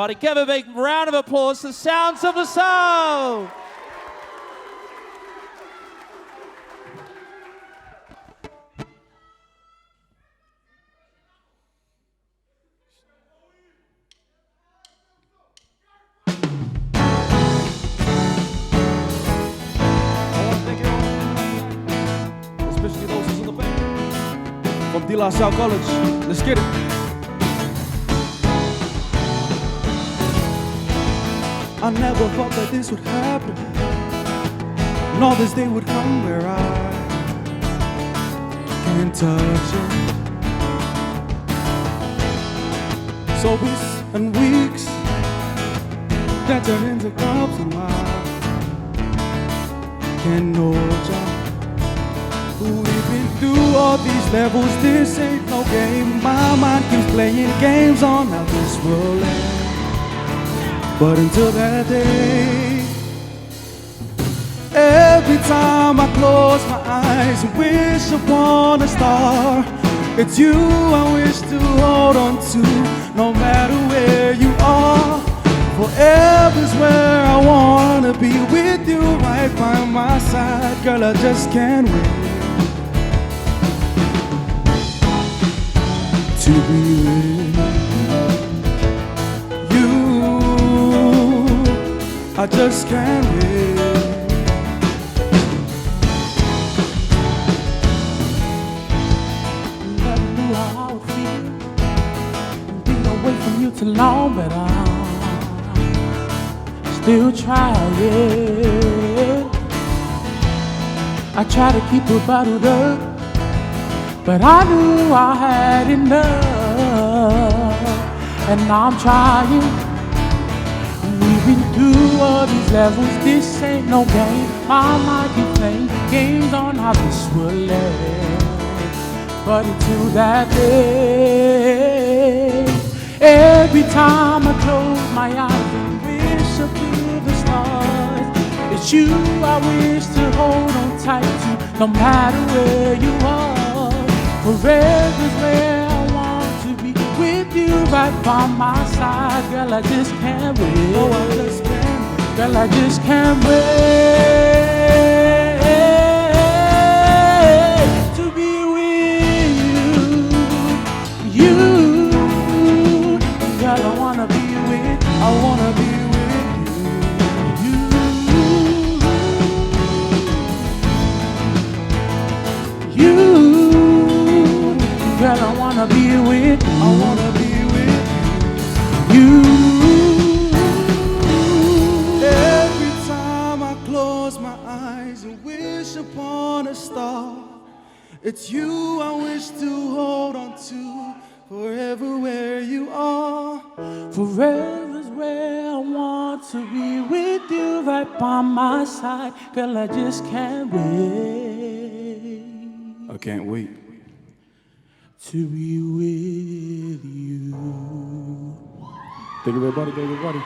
Give a big round of applause to Sounds of the Soul. Especially those who's in the back. From De La Salle College. Let's get it. I never thought that this would happen, and all this day would come where I can't touch it. So weeks and weeks that turn into cups and I can't know ya. We've been through all these levels, this ain't no game. My mind keeps playing games on how this will end. But until that day, every time I close my eyes and wish upon a star, it's you I wish to hold on to, no matter where you are. Forever's where I wanna be, with you right by my side. Girl, I just can't wait to be with you. I just can't wait. Never knew how I would feel being away from you too long, but I'm still trying. I try to keep it bottled up, but I knew I had enough, and now I'm trying. We've been through all these levels, this ain't no game. My mind keeps playing games on how this will end. But until that day, every time I close my eyes and wish upon the stars, it's you I wish to hold on tight to, no matter where you are. Forever's where I want to be, with you right by my side. Girl, I just can't wait. Oh, I just can't wait. Girl, I just can't wait to be with you. You, girl, I wanna be with you. I wanna be with you. You, girl, I wanna be with you. I wanna be with you. Every time I close my eyes and wish upon a star, it's you I wish to hold on to, forever where you are. Forever's where I want to be, with you right by my side. Girl, I just can't wait. I can't wait to be with you. Thank you, everybody. Thank you, everybody.